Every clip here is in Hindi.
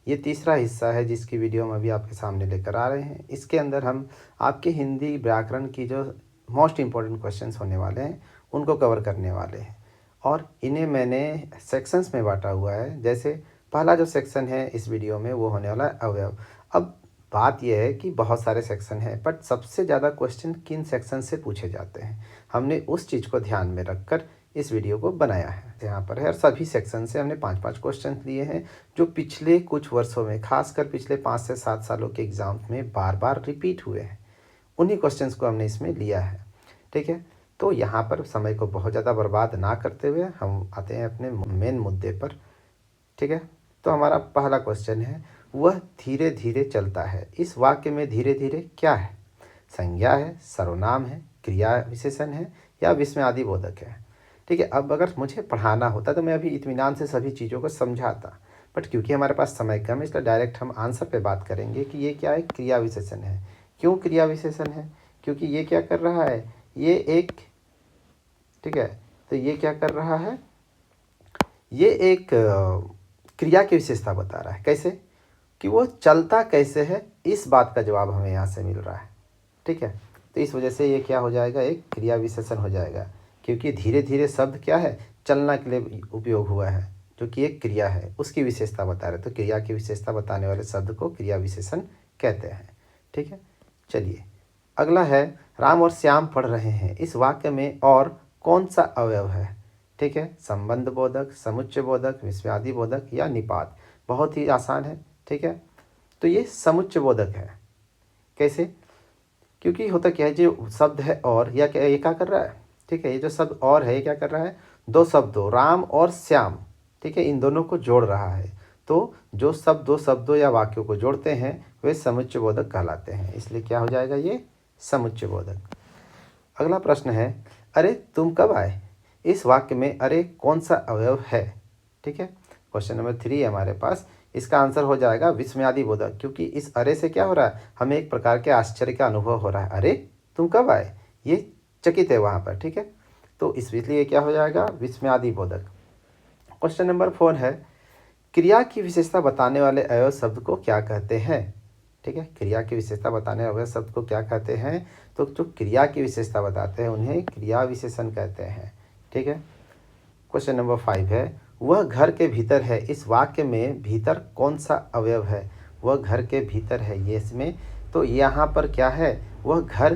ये तीसरा हिस्सा है जिसकी वीडियो हम अभी आपके सामने लेकर आ रहे हैं। इसके अंदर हम आपके हिंदी व्याकरण की जो मोस्ट इम्पोर्टेंट क्वेश्चंस होने वाले हैं उनको कवर करने वाले हैं और इन्हें मैंने सेक्शंस में बांटा हुआ है। जैसे पहला जो सेक्शन है इस वीडियो में वो होने वाला है अवयव। अब बात यह है कि बहुत सारे सेक्शन हैं बट सबसे ज़्यादा क्वेश्चन किन सेक्शन से पूछे जाते हैं, हमने उस चीज़ को ध्यान में रखकर इस वीडियो को बनाया है। यहाँ पर है और सभी सेक्शन से हमने 5-5 क्वेश्चन लिए हैं जो पिछले कुछ वर्षों में, खासकर पिछले 5 से 7 सालों के एग्ज़ाम में बार बार रिपीट हुए हैं। उन्हीं क्वेश्चंस को हमने इसमें लिया है। ठीक है, तो यहाँ पर समय को बहुत ज़्यादा बर्बाद ना करते हुए हम आते हैं अपने मेन मुद्दे पर। ठीक है, तो हमारा पहला क्वेश्चन है, वह धीरे धीरे चलता है। इस वाक्य में धीरे धीरे क्या है? संज्ञा है, सर्वनाम है, क्रिया विशेषण है या विस्मयादि बोधक है? ठीक है, अब अगर मुझे पढ़ाना होता तो मैं अभी इत्मीनान से सभी चीज़ों को समझाता, बट क्योंकि हमारे पास समय कम है इसलिए डायरेक्ट हम आंसर पे बात करेंगे कि ये क्या है, क्रिया विशेषण है। क्यों क्रिया विशेषण है? क्योंकि ये क्या कर रहा है, ये एक, ठीक है, तो ये क्या कर रहा है, ये एक क्रिया की विशेषता बता रहा है। कैसे? कि वो चलता कैसे है, इस बात का जवाब हमें यहाँ से मिल रहा है। ठीक है, तो इस वजह से ये क्या हो जाएगा, एक क्रिया विशेषण हो जाएगा। क्योंकि धीरे धीरे शब्द क्या है, चलना के लिए उपयोग हुआ है, जो कि एक क्रिया है, उसकी विशेषता बता रहे, तो क्रिया की विशेषता बताने वाले शब्द को क्रिया विशेषण कहते हैं। ठीक है, चलिए अगला है, राम और श्याम पढ़ रहे हैं। इस वाक्य में और कौन सा अवयव है? ठीक है, संबंध बोधक, समुच्चय बोधक, विस्मयादि बोधक या निपात। बहुत ही आसान है। ठीक है, तो ये समुच्चय बोधक है। कैसे? क्योंकि होता क्या है, जो शब्द है और या क्या, ये क्या कर रहा है, ठीक है, ये जो शब्द और है ये क्या कर रहा है, दो शब्दों राम और श्याम, ठीक है, इन दोनों को जोड़ रहा है। तो जो शब्द दो शब्दों या वाक्यों को जोड़ते हैं वे समुच्चय बोधक कहलाते हैं, इसलिए क्या हो जाएगा, ये समुच्चय बोधक। अगला प्रश्न है, अरे तुम कब आए। इस वाक्य में अरे कौन सा अवयव है? ठीक है, क्वेश्चन नंबर 3 है हमारे पास। इसका आंसर हो जाएगा विस्मयादि बोधक, क्योंकि इस अरे से क्या हो रहा है, हमें एक प्रकार के आश्चर्य का अनुभव हो रहा है। अरे तुम कब आए, ये चकित है वहाँ पर। ठीक है, तो इसलिए क्या हो जाएगा, विस्मयादि बोधक। क्वेश्चन नंबर 4 है, क्रिया की विशेषता बताने वाले अवयव शब्द को क्या कहते हैं? ठीक है, क्रिया की विशेषता बताने वाले शब्द को क्या कहते हैं? तो जो क्रिया की विशेषता बताते हैं उन्हें क्रिया विशेषण कहते हैं। ठीक है, क्वेश्चन नंबर 5 है, वह घर के भीतर है। इस वाक्य में भीतर कौन सा अवयव है? वह घर के भीतर है, ये इसमें, तो यहाँ पर क्या है, वह घर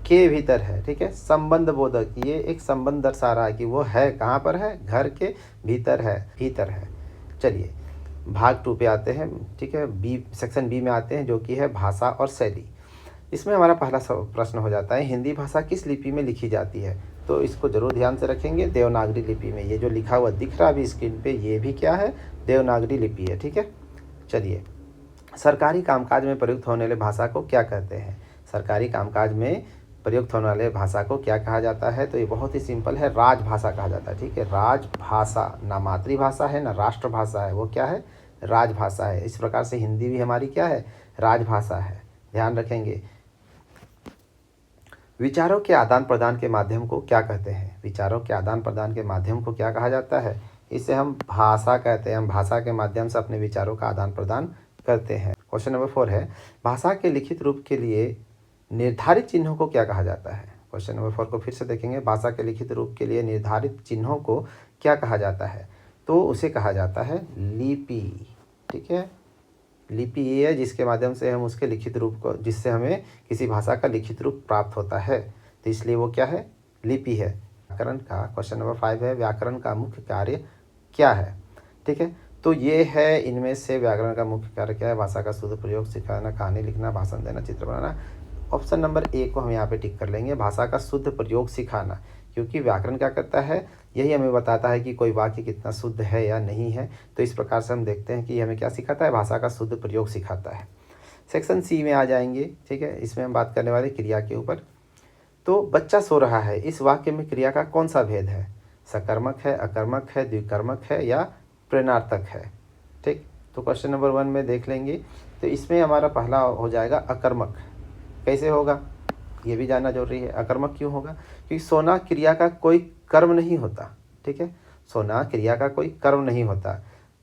के भीतर है। ठीक है, संबंध बोधक, ये एक संबंध दर्शा रहा है कि वो है कहाँ पर है, घर के भीतर है, भीतर है। चलिए भाग 2 पे आते हैं। ठीक है, बी सेक्शन बी में आते हैं, जो कि है भाषा और शैली। इसमें हमारा पहला प्रश्न हो जाता है, हिंदी भाषा किस लिपि में लिखी जाती है? तो इसको जरूर ध्यान से रखेंगे, देवनागरी लिपि में। ये जो लिखा हुआ दिख रहा है अभी स्क्रीन पे, ये भी क्या है, देवनागरी लिपि है। ठीक है, चलिए, सरकारी कामकाज में प्रयुक्त होने वाले भाषा को क्या कहते हैं? सरकारी कामकाज में प्रयुक्त होने वाले भाषा को क्या कहा जाता है? तो ये बहुत ही सिंपल है, राजभाषा कहा जाता है। ठीक है, राजभाषा, ना मातृभाषा है ना राष्ट्रभाषा है, वो क्या है, राजभाषा है। इस प्रकार से हिंदी भी हमारी क्या है, राजभाषा है, ध्यान रखेंगे। विचारों के आदान प्रदान के माध्यम को क्या कहते हैं? विचारों के आदान प्रदान के माध्यम को क्या कहा जाता है? इसे हम भाषा कहते हैं। हम भाषा के माध्यम से अपने विचारों का आदान प्रदान करते हैं। क्वेश्चन नंबर 4 है, भाषा के लिखित रूप के लिए निर्धारित चिन्हों को क्या कहा जाता है? क्वेश्चन नंबर 4 को फिर से देखेंगे, भाषा के लिखित रूप के लिए निर्धारित चिन्हों को क्या कहा जाता है? तो उसे कहा जाता है लिपि। ठीक है, लिपि ये है जिसके माध्यम से हम उसके लिखित रूप को, जिससे हमें किसी भाषा का लिखित रूप प्राप्त होता है, तो इसलिए वो क्या है, लिपि है। व्याकरण का क्वेश्चन नंबर 5 है, व्याकरण का मुख्य कार्य क्या है? ठीक है, तो ये है, इनमें से व्याकरण का मुख्य कार्य क्या है? भाषा का शुद्ध प्रयोग सिखाना, कहानी लिखना, भाषण देना, चित्र बनाना। ऑप्शन नंबर ए को हम यहाँ पे टिक कर लेंगे, भाषा का शुद्ध प्रयोग सिखाना, क्योंकि व्याकरण क्या करता है, यही हमें बताता है कि कोई वाक्य कितना शुद्ध है या नहीं है। तो इस प्रकार से हम देखते हैं कि हमें क्या सिखाता है, भाषा का शुद्ध प्रयोग सिखाता है। सेक्शन सी में आ जाएंगे। ठीक है, इसमें हम बात करने वाले क्रिया के ऊपर। तो बच्चा सो रहा है, इस वाक्य में क्रिया का कौन सा भेद है? सकर्मक है, अकर्मक है, द्विकर्मक है या प्रेरणार्थक है? ठीक, तो क्वेश्चन नंबर 1 में देख लेंगे। तो इसमें हमारा पहला हो जाएगा अकर्मक। कैसे होगा, ये भी जानना जरूरी है। अकर्मक क्यों होगा? क्योंकि सोना क्रिया का कोई कर्म नहीं होता। ठीक है, सोना क्रिया का कोई कर्म नहीं होता।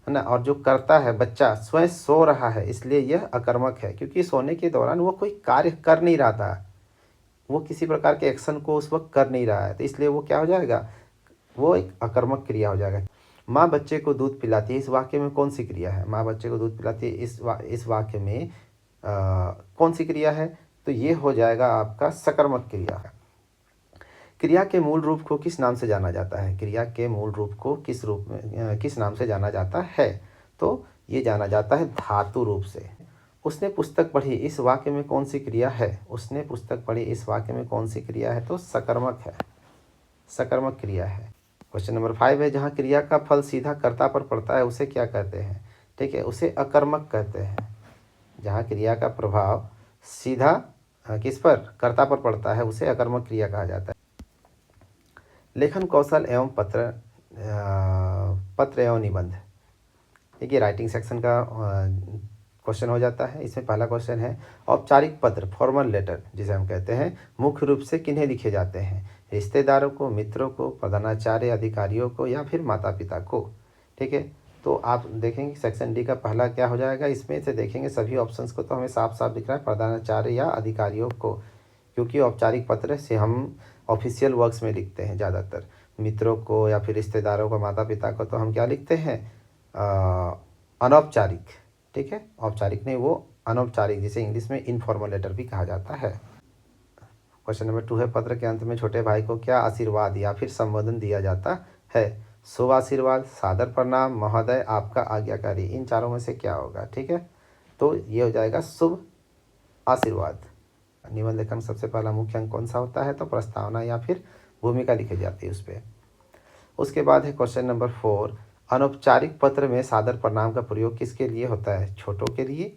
है ना। और जो करता है बच्चा स्वयं सो रहा है, इसलिए यह अकर्मक है, क्योंकि सोने के दौरान वो कोई कार्य कर नहीं रहा था, वो किसी प्रकार के एक्शन को उस वक्त कर नहीं रहा है, तो इसलिए वो क्या हो जाएगा, वो एक अकर्मक क्रिया हो जाएगा। माँ बच्चे को दूध पिलाती है, इस वाक्य में कौन सी क्रिया है? माँ बच्चे को दूध पिलाती है, इस वाक्य में कौन सी क्रिया है? तो ये हो जाएगा आपका सकर्मक क्रिया। क्रिया के मूल रूप को किस नाम से जाना जाता है? क्रिया के मूल रूप को किस नाम से जाना जाता है? तो ये जाना जाता है धातु रूप से। उसने पुस्तक पढ़ी, इस वाक्य में कौन सी क्रिया है? उसने पुस्तक पढ़ी, इस वाक्य में कौन सी क्रिया है? तो सकर्मक है, सकर्मक क्रिया है। क्वेश्चन नंबर 5 है, जहाँ क्रिया का फल सीधा कर्ता पर पड़ता है उसे क्या कहते हैं? ठीक है, उसे अकर्मक कहते हैं। जहाँ क्रिया का प्रभाव सीधा किस पर, कर्ता पर पड़ता है, उसे अकर्मक क्रिया कहा जाता है। लेखन कौशल एवं पत्र एवं निबंध, देखिए राइटिंग सेक्शन का क्वेश्चन हो जाता है। इसमें पहला क्वेश्चन है, औपचारिक पत्र फॉर्मल लेटर जिसे हम कहते हैं मुख्य रूप से किन्हें लिखे जाते हैं? रिश्तेदारों को, मित्रों को, प्रधानाचार्य अधिकारियों को, या फिर माता पिता को। ठीक है, तो आप देखेंगे सेक्शन डी का पहला क्या हो जाएगा, इसमें से देखेंगे सभी ऑप्शंस को तो हमें साफ साफ दिख रहा है प्रधानाचार्य या अधिकारियों को, क्योंकि औपचारिक पत्र से हम ऑफिशियल वर्क्स में लिखते हैं ज़्यादातर। मित्रों को या फिर रिश्तेदारों को, माता पिता को तो हम क्या लिखते हैं, अनौपचारिक। ठीक है, औपचारिक नहीं, वो अनौपचारिक, जिसे इंग्लिश में इनफॉर्मल लेटर भी कहा जाता है। क्वेश्चन नंबर 2 है, पत्र के अंत में छोटे भाई को क्या आशीर्वाद या फिर संबोधन दिया जाता है? शुभ आशीर्वाद, सादर प्रणाम, महोदय, आपका आज्ञाकारी, इन चारों में से क्या होगा? ठीक है, तो ये हो जाएगा शुभ आशीर्वाद। निबंध लेखन सबसे पहला मुख्य अंक कौन सा होता है? तो प्रस्तावना या फिर भूमिका लिखी जाती है उस पर। उसके बाद है क्वेश्चन नंबर 4, अनौपचारिक पत्र में सादर प्रणाम का प्रयोग किसके लिए होता है? छोटों के लिए,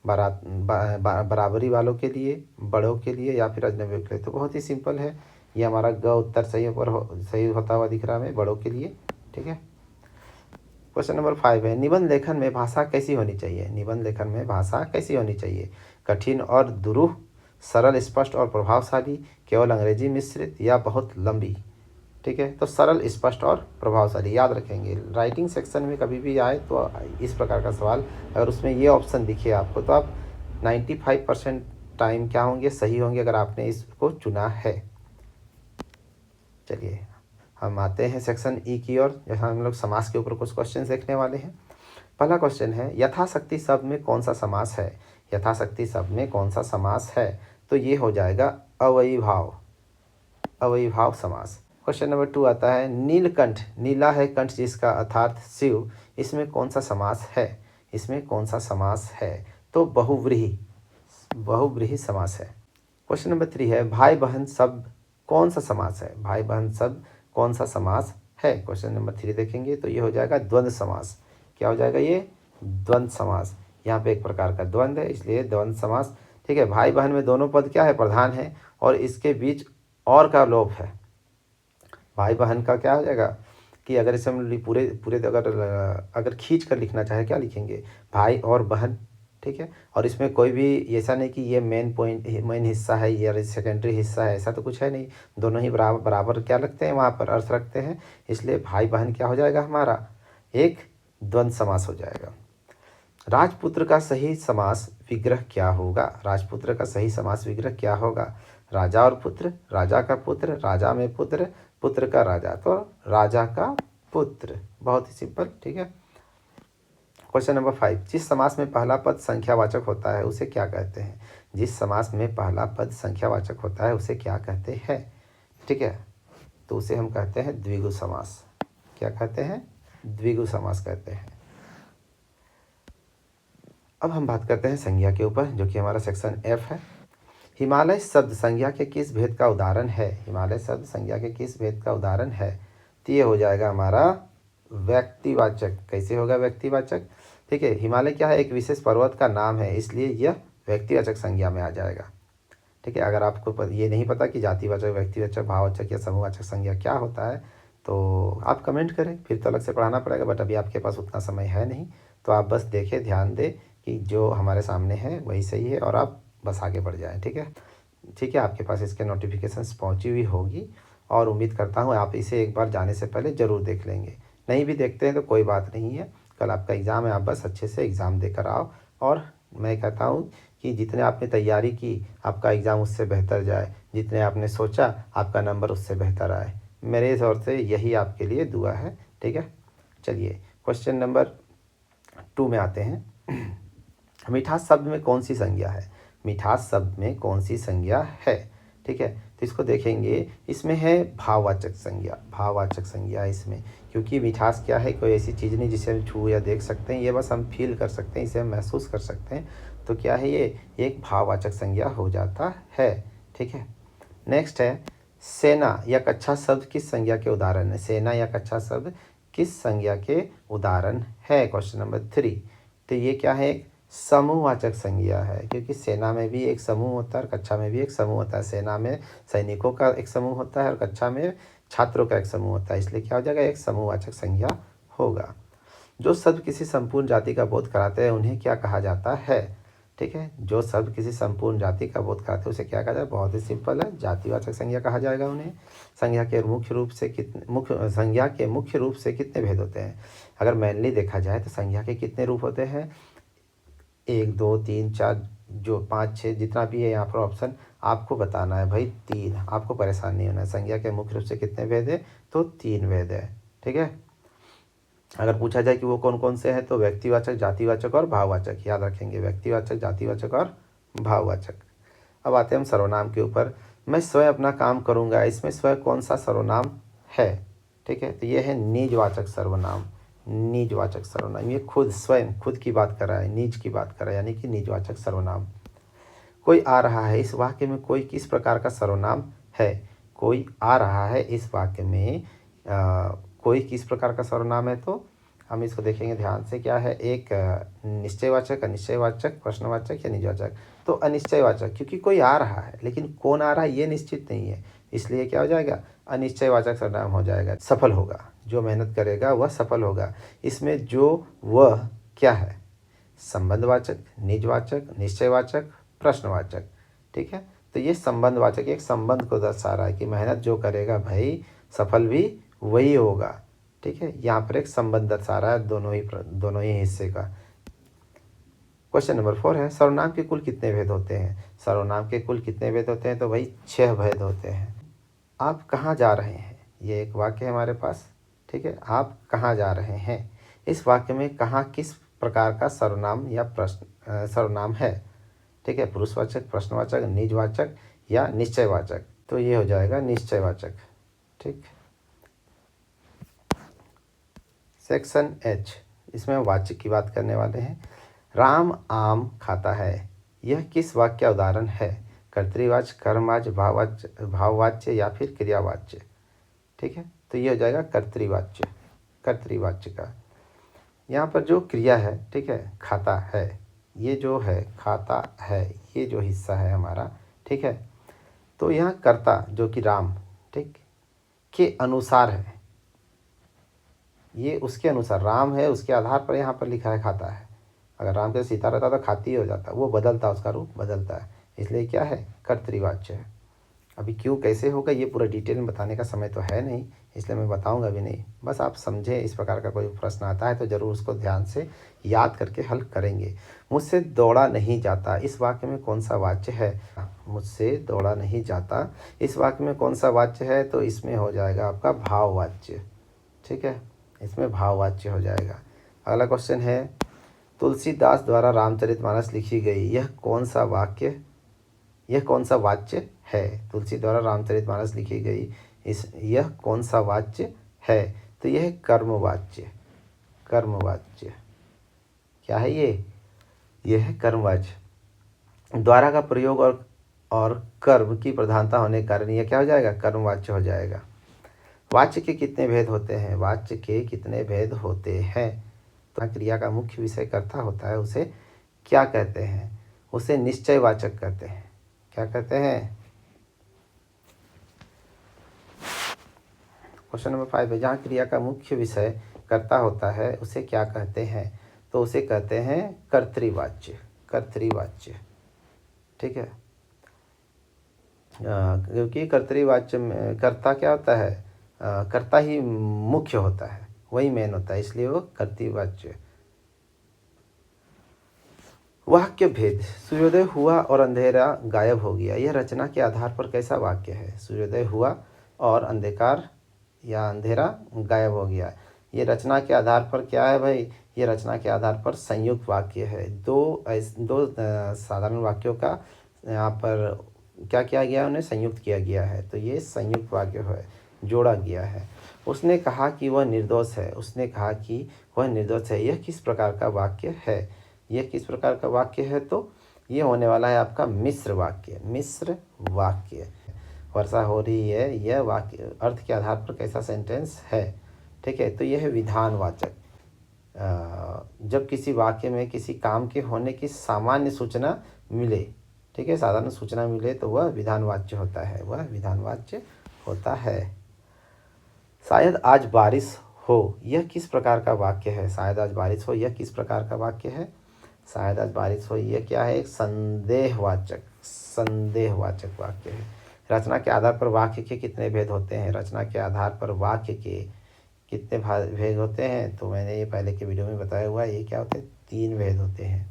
बराबरी वालों के लिए, बड़ों के लिए, या फिर अजनबियों के लिए? तो बहुत ही सिंपल है, ये हमारा ग उत्तर सही होता हुआ दिख रहा है हमें, बड़ों के लिए। ठीक है, क्वेश्चन नंबर 5 है, निबंध लेखन में भाषा कैसी होनी चाहिए? निबंध लेखन में भाषा कैसी होनी चाहिए? कठिन और दुरूह, सरल, स्पष्ट और प्रभावशाली, केवल अंग्रेजी मिश्रित, या बहुत लंबी? ठीक है, तो सरल, स्पष्ट और प्रभावशाली याद रखेंगे। राइटिंग सेक्शन में कभी भी आए तो इस प्रकार का सवाल अगर उसमें ये ऑप्शन दिखे आपको, तो आप 95% टाइम क्या होंगे, सही होंगे, अगर आपने इसको चुना है। चलिए हम आते हैं सेक्शन ई की ओर, जहाँ हम लोग समास के ऊपर कुछ क्वेश्चन देखने वाले हैं। पहला क्वेश्चन है, यथाशक्ति शब्द में कौन सा समास है? यथाशक्ति शब्द में कौन सा समास है? तो ये हो जाएगा अव्ययीभाव, अव्ययीभाव समास। क्वेश्चन नंबर 2 आता है, नीलकंठ, नीला है कंठ जिसका अर्थात शिव, इसमें कौन सा समास है? इसमें कौन सा समास है? तो बहुव्रीहि, बहुव्रीहि समास है। क्वेश्चन नंबर 3 है, भाई बहन शब्द कौन सा समास है? भाई बहन शब्द कौन सा समास है? क्वेश्चन नंबर 3 देखेंगे तो ये हो जाएगा द्वंद्व समास। क्या हो जाएगा ये? द्वंद्व समास। यहाँ पे एक प्रकार का द्वंद्व है, इसलिए द्वंद्व समास। ठीक है, भाई बहन में दोनों पद क्या है, प्रधान है, और इसके बीच और का लोप है। भाई बहन का क्या हो जाएगा कि अगर इसे हम पूरे पूरे अगर खींच कर लिखना चाहे क्या लिखेंगे, भाई और बहन। ठीक है, और इसमें कोई भी ऐसा नहीं कि ये मेन हिस्सा है, ये सेकेंडरी हिस्सा है, ऐसा तो कुछ है नहीं, दोनों ही बराबर बराबर क्या लगते हैं, वहाँ पर अर्थ रखते हैं, इसलिए भाई बहन क्या हो जाएगा हमारा, एक द्वंद्व समास हो जाएगा। राजपुत्र का सही समास विग्रह क्या होगा? राजपुत्र का सही समास विग्रह क्या होगा? राजा और पुत्र, राजा का पुत्र, राजा में पुत्र, पुत्र का राजा, तो राजा का पुत्र। बहुत ही सिंपल। ठीक है, क्वेश्चन नंबर 5, जिस समास में पहला पद संख्यावाचक होता है उसे क्या कहते हैं? जिस समास में पहला पद संख्यावाचक होता है उसे क्या कहते हैं? ठीक है, तो उसे हम कहते हैं द्विगु समास। क्या कहते हैं? द्विगु समास कहते हैं। अब हम बात करते हैं संज्ञा के ऊपर, जो कि हमारा सेक्शन एफ है। हिमालय शब्द संज्ञा के किस भेद का उदाहरण है? हिमालय शब्द संज्ञा के किस भेद का उदाहरण है? तो ये हो जाएगा हमारा व्यक्तिवाचक। कैसे होगा व्यक्तिवाचक? ठीक है, हिमालय क्या है, एक विशेष पर्वत का नाम है, इसलिए यह व्यक्तिवाचक संज्ञा में आ जाएगा। ठीक है, अगर आपको ये नहीं पता कि जातिवाचक, व्यक्तिवाचक, भाववाचक या समूहवाचक संज्ञा क्या होता है तो आप कमेंट करें, फिर तो अलग से पढ़ाना पड़ेगा, बट अभी आपके पास उतना समय है नहीं, तो आप बस देखें, ध्यान दें कि जो हमारे सामने है वही सही है और आप बस आगे बढ़ जाएं। ठीक है, ठीक है, आपके पास इसके नोटिफिकेशंस पहुंची हुई होगी और उम्मीद करता हूं आप इसे एक बार जाने से पहले ज़रूर देख लेंगे। नहीं भी देखते हैं तो कोई बात नहीं है, कल आपका एग्ज़ाम है, आप बस अच्छे से एग्ज़ाम देकर आओ। और मैं कहता हूँ कि जितने आपने तैयारी की आपका एग्ज़ाम उससे बेहतर जाए, जितने आपने सोचा आपका नंबर उससे बेहतर आए। मेरे तौर से यही आपके लिए दुआ है, ठीक है। चलिए क्वेश्चन नंबर 2 में आते हैं। मिठास शब्द में कौन सी संज्ञा है? मिठास शब्द में कौन सी संज्ञा है? ठीक है, तो इसको देखेंगे। इसमें है भाववाचक संज्ञा। भाववाचक संज्ञा है इसमें, क्योंकि मिठास क्या है, कोई ऐसी चीज़ नहीं जिसे हम छू या देख सकते हैं, ये बस हम फील कर सकते हैं, इसे हम महसूस कर सकते हैं। तो क्या है, ये एक भाववाचक संज्ञा हो जाता है। ठीक है, नेक्स्ट है सेना या कच्छा शब्द किस संज्ञा के उदाहरण है? सेना या कच्छा शब्द किस संज्ञा के उदाहरण है? Question number 3। तो ये क्या है, एक समूहवाचक संज्ञा है, क्योंकि सेना में भी एक समूह होता है और कक्षा में भी एक समूह होता है। सेना में सैनिकों का एक समूह होता है और कक्षा में छात्रों का एक समूह होता है, इसलिए क्या हो जाएगा, एक समूहवाचक संज्ञा होगा। जो शब्द किसी संपूर्ण जाति का बोध कराते हैं उन्हें क्या कहा जाता है? ठीक है, जो शब्द किसी संपूर्ण जाति का बोध कराते हैं उसे क्या कहा जाए? बहुत ही सिंपल है, जातिवाचक संज्ञा कहा जाएगा उन्हें। संज्ञा के मुख्य रूप से कितने भेद होते हैं? अगर मैनली देखा जाए तो संज्ञा के कितने रूप होते हैं? 1 2 3 4 जो 5 6 जितना भी है यहाँ पर ऑप्शन आपको बताना है भाई। 3, आपको परेशान नहीं होना है। संज्ञा के मुख्य रूप से कितने भेद है? तो 3 भेद है। ठीक है, अगर पूछा जाए कि वो कौन कौन से हैं तो व्यक्तिवाचक, जातिवाचक और भाववाचक, याद रखेंगे, व्यक्तिवाचक, जातिवाचक और भाववाचक। अब आते हैं हम सर्वनाम के ऊपर। मैं स्वयं अपना काम करूँगा, इसमें स्वयं कौन सा सर्वनाम है? ठीक है, तो ये है निजवाचक सर्वनाम। निजवाचक सर्वनाम, ये खुद, स्वयं, खुद की बात कर रहा है, निज की बात कर रहा है, यानी कि निजवाचक सर्वनाम। कोई आ रहा है, इस वाक्य में कोई किस प्रकार का सर्वनाम है? कोई आ रहा है, इस वाक्य में कोई किस प्रकार का सर्वनाम है? तो हम इसको देखेंगे ध्यान से। क्या है, एक निश्चयवाचक, अनिश्चयवाचक, प्रश्नवाचक या निजवाचक? तो अनिश्चयवाचक, क्योंकि कोई आ रहा है लेकिन कौन आ रहा है ये निश्चित नहीं है, इसलिए क्या हो जाएगा, अनिश्चयवाचक सर्वनाम हो जाएगा। सफल होगा, जो मेहनत करेगा वह सफल होगा। इसमें जो वह क्या है, संबंधवाचक, निजवाचक, निश्चयवाचक, प्रश्नवाचक। ठीक है, तो ये संबंधवाचक एक संबंध को दर्शा रहा है कि मेहनत जो करेगा भाई सफल भी वही होगा। ठीक है, यहाँ पर एक संबंध दर्शा रहा है दोनों ही हिस्से का। क्वेश्चन नंबर 4 है सर्वनाम के कुल कितने भेद होते हैं? सर्वनाम के कुल कितने भेद होते हैं? तो भाई 6 भेद होते हैं। आप कहाँ जा रहे हैं, ये एक वाक्य है हमारे पास। ठीक है, आप कहाँ जा रहे हैं, इस वाक्य में कहाँ किस प्रकार का सर्वनाम या सर्वनाम है? ठीक है, पुरुषवाचक, प्रश्नवाचक, निजवाचक या निश्चयवाचक? तो ये हो जाएगा निश्चयवाचक। ठीक, सेक्शन H, इसमें वाच्य की बात करने वाले हैं। राम आम खाता है, यह किस वाक्य का उदाहरण है? कर्तृवाच्य, कर्मवाच्य, भाववाच्य या फिर क्रियावाच्य? ठीक है, तो ये हो जाएगा कर्तृवाच्य। कर्तृवाच्य का यहाँ पर जो क्रिया है, ठीक है, खाता है, ये जो है खाता है, ये जो हिस्सा है हमारा, ठीक है, तो यहाँ कर्ता जो कि राम, ठीक, के अनुसार है, ये उसके अनुसार राम है, उसके आधार पर यहाँ पर लिखा है खाता है। अगर राम के सीता रहता तो खाती हो जाता, वो बदलता, उसका रूप बदलता है, इसलिए क्या है, कर्तृवाच्य है। अभी क्यों कैसे होगा ये पूरा डिटेल में बताने का समय तो है नहीं, इसलिए मैं बताऊंगा भी नहीं। बस आप समझें, इस प्रकार का कोई प्रश्न आता है तो ज़रूर उसको ध्यान से याद करके हल करेंगे। मुझसे दौड़ा नहीं जाता, इस वाक्य में कौन सा वाच्य है? मुझसे दौड़ा नहीं जाता, इस वाक्य में कौन सा वाच्य है? तो इसमें हो जाएगा आपका भाववाच्य। ठीक है, इसमें भाववाच्य हो जाएगा। अगला क्वेश्चन है तुलसीदास द्वारा रामचरितमानस लिखी गई, यह कौन सा वाच्य है? तुलसी द्वारा रामचरितमानस लिखी गई, यह कौन सा वाच्य है? तो यह कर्मवाच्य। कर्मवाच्य क्या है ये है कर्मवाच्य। द्वारा का प्रयोग और कर्म की प्रधानता होने के कारण यह क्या हो जाएगा, कर्मवाच्य हो जाएगा। वाच्य के कितने भेद होते हैं? वाच्य के कितने भेद होते हैं? तो क्रिया का मुख्य विषय कर्ता होता है, उसे क्या कहते हैं? उसे निश्चयवाचक कहते हैं। क्या कहते हैं? क्वेश्चन नंबर 5 है, जहाँ क्रिया का मुख्य विषय कर्ता होता है उसे क्या कहते हैं? तो उसे कहते हैं कर्तृवाच्य। कर्तृवाच्य, ठीक है, क्योंकि कर्तृवाच्य में कर्ता क्या होता है, कर्ता ही मुख्य होता है, वही मेन होता है, इसलिए वो कर्तृवाच्य वाक्य भेद। सूर्योदय हुआ और अंधेरा गायब हो गया, यह रचना के आधार पर कैसा वाक्य है? सूर्योदय हुआ और अंधकार या अंधेरा गायब हो गया, ये रचना के आधार पर क्या है भाई? ये रचना के आधार पर संयुक्त वाक्य है। दो साधारण वाक्यों का यहाँ पर क्या किया गया, उन्हें संयुक्त किया गया है, तो ये संयुक्त वाक्य है, जोड़ा गया है। उसने कहा कि वह निर्दोष है, उसने कहा कि वह निर्दोष है, यह किस प्रकार का वाक्य है? यह किस प्रकार का वाक्य है? तो ये होने वाला है आपका मिश्र वाक्य। मिश्र वाक्य। वर्षा हो रही है, यह वाक्य अर्थ के आधार पर कैसा सेंटेंस है? ठीक है, तो यह है विधानवाचक। जब किसी वाक्य में किसी काम के होने की सामान्य सूचना मिले, ठीक है, साधारण सूचना मिले, तो वह विधानवाच्य होता है, वह विधानवाच्य होता है। शायद आज बारिश हो, यह किस प्रकार का वाक्य है? शायद आज बारिश हो, यह किस प्रकार का वाक्य है? शायद आज बारिश हो, यह क्या है? एक संदेहवाचक वाक्य है। रचना के आधार पर वाक्य के कितने भेद होते हैं? रचना के आधार पर वाक्य के कितने भेद होते हैं? तो मैंने ये पहले के वीडियो में बताया हुआ है, ये क्या होते हैं? 3 भेद होते हैं।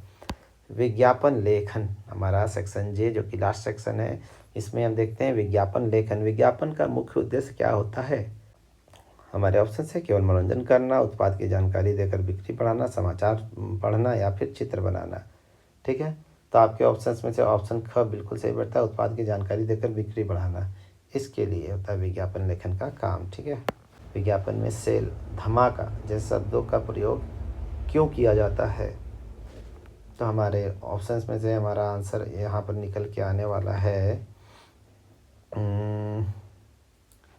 विज्ञापन लेखन, हमारा सेक्शन जे जो कि लास्ट सेक्शन है, इसमें हम देखते हैं विज्ञापन लेखन। विज्ञापन का मुख्य उद्देश्य क्या होता है? हमारे ऑप्शन है केवल मनोरंजन करना, उत्पाद की जानकारी देकर बिक्री बढ़ाना, समाचार पढ़ना या फिर चित्र बनाना। ठीक है, तो आपके ऑप्शंस में से ऑप्शन ख बिल्कुल सही बैठता है, उत्पाद की जानकारी देकर बिक्री बढ़ाना। इसके लिए होता है विज्ञापन लेखन का काम। ठीक है, विज्ञापन में सेल, धमाका जैसे शब्दों का प्रयोग क्यों किया जाता है? तो हमारे ऑप्शंस में से हमारा आंसर यहाँ पर निकल के आने वाला है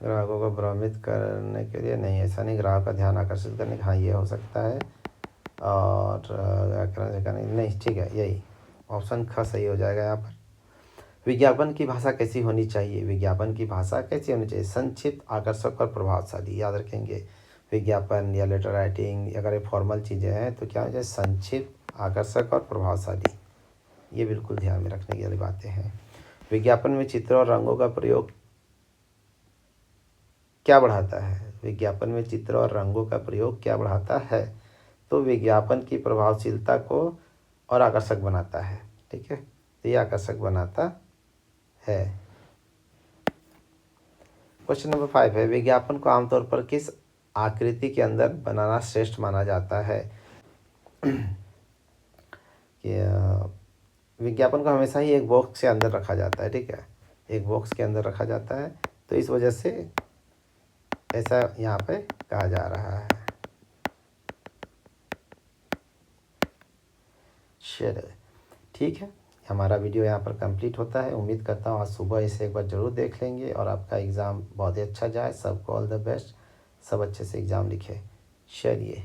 ग्राहकों को भ्रमित करने के लिए नहीं, ऐसा नहीं, ग्राहक का ध्यान आकर्षित करने का, हाँ ये हो सकता है, और नहीं, ठीक है, यही ऑप्शन ख सही हो जाएगा यहाँ पर। विज्ञापन की भाषा कैसी होनी चाहिए? विज्ञापन की भाषा कैसी होनी चाहिए? संक्षिप्त, आकर्षक और प्रभावशाली। याद रखेंगे, विज्ञापन या लेटर राइटिंग अगर ये फॉर्मल चीज़ें हैं तो क्या होना चाहिए? संक्षिप्त, आकर्षक और प्रभावशाली। ये बिल्कुल ध्यान में रखने वाली बातें हैं। विज्ञापन में चित्र और रंगों का प्रयोग क्या बढ़ाता है? विज्ञापन में चित्र और रंगों का प्रयोग क्या बढ़ाता है? तो विज्ञापन की प्रभावशीलता को और आकर्षक बनाता है। ठीक है, तो ये आकर्षक बनाता है। क्वेश्चन नंबर 5 है, विज्ञापन को आमतौर पर किस आकृति के अंदर बनाना श्रेष्ठ माना जाता है? विज्ञापन को हमेशा ही एक बॉक्स के अंदर रखा जाता है। ठीक है, एक बॉक्स के अंदर रखा जाता है, तो इस वजह से ऐसा यहाँ पे कहा जा रहा है। चलो ठीक है, हमारा वीडियो यहाँ पर कंप्लीट होता है। उम्मीद करता हूँ आज सुबह इसे एक बार ज़रूर देख लेंगे और आपका एग्ज़ाम बहुत ही अच्छा जाए। सबको ऑल द बेस्ट, सब अच्छे से एग्ज़ाम लिखे। चलिए।